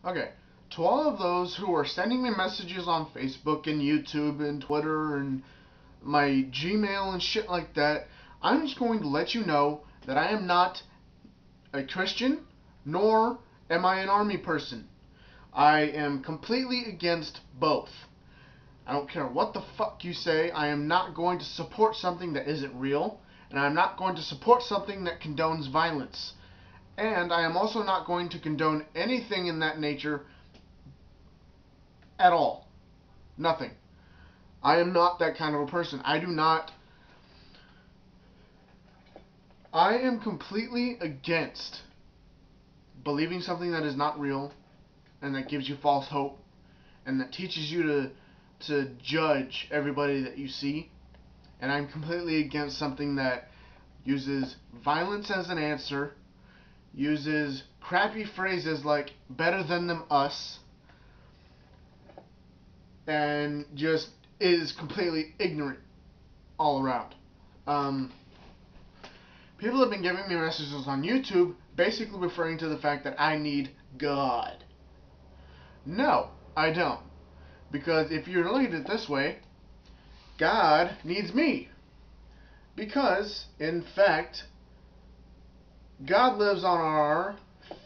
Okay, to all of those who are sending me messages on Facebook and YouTube and Twitter and my Gmail and shit like that, I'm just going to let you know that I am not a Christian, nor am I an army person. I am completely against both. I don't care what the fuck you say, I am not going to support something that isn't real, and I'm not going to support something that condones violence. And I am also not going to condone anything in that nature at all. Nothing. I am not that kind of a person. I am completely against believing something that is not real and that gives you false hope and that teaches you to judge everybody that you see. And I'm completely against something that uses violence as an answer, uses crappy phrases like better than them us, and just is completely ignorant all around. Um, People have been giving me messages on YouTube basically referring to the fact that I need God. No, I don't. Because if you look at it this way, God needs me. Because, in fact, God lives on our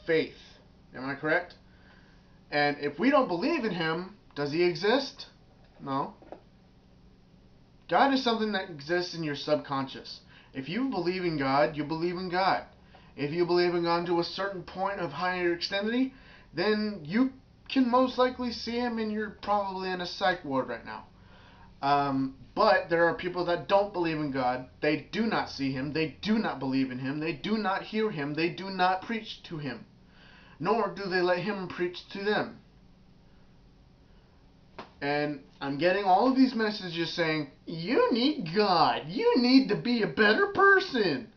faith. Am I correct? And if we don't believe in Him, does He exist? No. God is something that exists in your subconscious. If you believe in God, you believe in God. If you believe in God to a certain point of higher extendity, then you can most likely see Him and you're probably in a psych ward right now. But there are people that don't believe in God. They do not see Him. They do not believe in Him. They do not hear Him. They do not preach to Him. Nor do they let Him preach to them. And I'm getting all of these messages saying, you need God. You need to be a better person.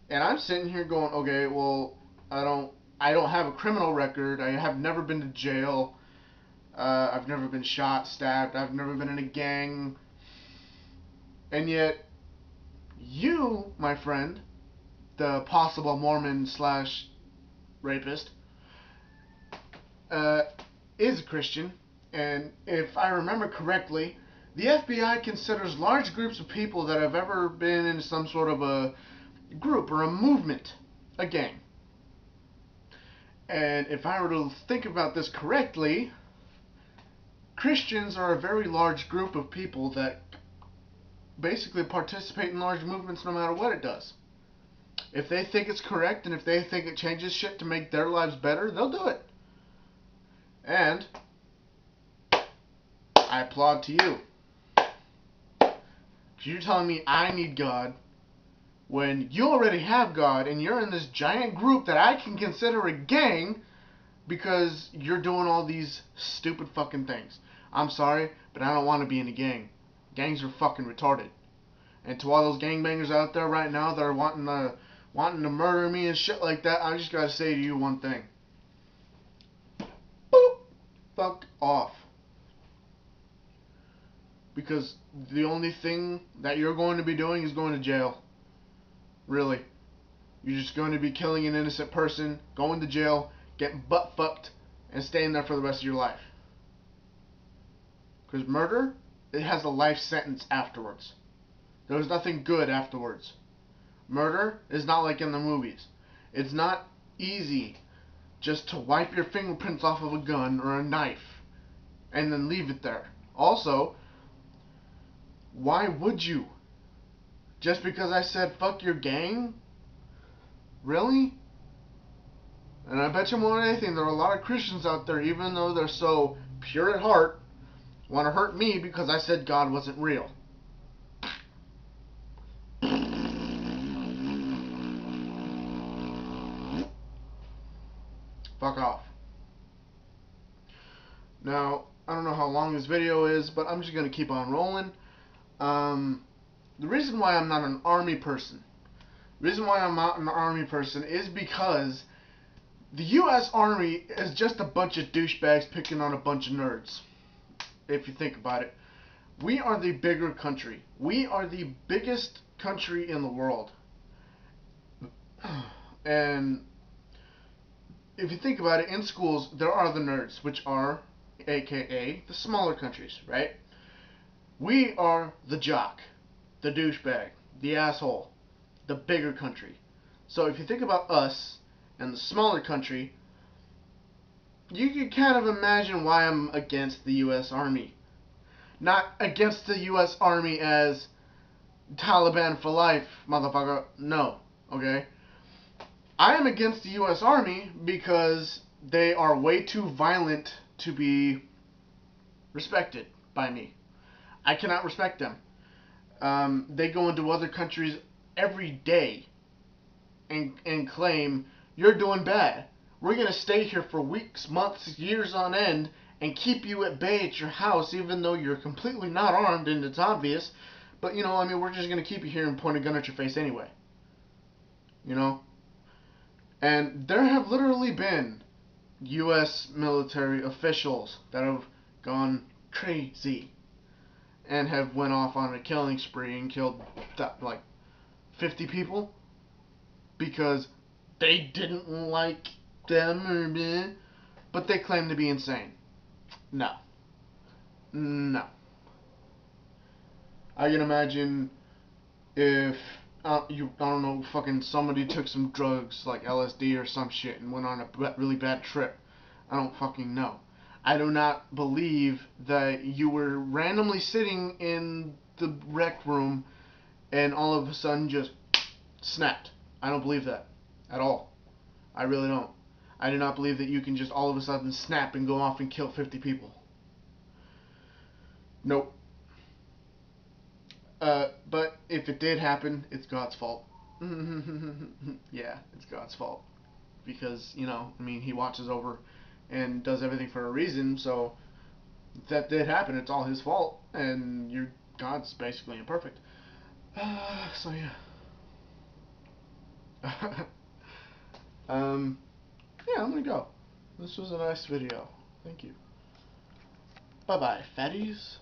And I'm sitting here going, okay, well, I don't have a criminal record. I have never been to jail. I've never been shot, stabbed. I've never been in a gang. And yet, you, my friend, the possible Mormon slash rapist, uh, is a Christian. And if I remember correctly, the FBI considers large groups of people that have ever been in some sort of a group or a movement a gang. And if I were to think about this correctly, Christians are a very large group of people that basically participate in large movements no matter what it does. If they think it's correct and if they think it changes shit to make their lives better, they'll do it. And I applaud to you. Because you're telling me I need God when you already have God and you're in this giant group that I can consider a gang because you're doing all these stupid fucking things. I'm sorry, but I don't want to be in a gang. Gangs are fucking retarded. And to all those gangbangers out there right now that are wanting to murder me and shit like that, I just gotta say to you one thing. Boop! Fuck off. Because the only thing that you're going to be doing is going to jail. Really. You're just going to be killing an innocent person, going to jail, getting butt fucked, and staying there for the rest of your life. Because murder, it has a life sentence afterwards. There's nothing good afterwards. Murder is not like in the movies. It's not easy just to wipe your fingerprints off of a gun or a knife and then leave it there. Also, why would you? Just because I said fuck your gang? Really? And I bet you more than anything, there are a lot of Christians out there, even though they're so pure at heart, want to hurt me because I said God wasn't real. Fuck off. Now, I don't know how long this video is, but I'm just going to keep on rolling. The reason why I'm not an army person, is because the U.S. Army is just a bunch of douchebags picking on a bunch of nerds. If you think about it. We are the bigger country. We are the biggest country in the world. And if you think about it, in schools, there are the nerds, which are, aka, the smaller countries, right? We are the jock, the douchebag, the asshole, the bigger country. So if you think about us and the smaller country, you can kind of imagine why I'm against the U.S. Army. Not against the U.S. Army as Taliban for life, motherfucker. No, okay? I am against the U.S. Army because they are way too violent to be respected by me. I cannot respect them. They go into other countries every day and claim, you're doing bad. We're going to stay here for weeks, months, years on end and keep you at bay at your house even though you're completely not armed and it's obvious. But, we're just going to keep you here and point a gun at your face anyway. You know? And there have literally been U.S. military officials that have gone crazy and have went off on a killing spree and killed like 50 people because they didn't like them or bleh, but they claim to be insane. No. No. I can imagine if I don't know, fucking somebody took some drugs like LSD or some shit and went on a really bad trip. I don't fucking know. I do not believe that you were randomly sitting in the rec room and all of a sudden just snapped. I don't believe that at all. I really don't. I do not believe that you can just all of a sudden snap and go off and kill 50 people. Nope. But if it did happen, it's God's fault. Yeah, it's God's fault. Because, he watches over and does everything for a reason, so if that did happen, it's all his fault, and God's basically imperfect. So yeah. Yeah, I'm gonna go. This was a nice video. Thank you. Bye-bye, fatties.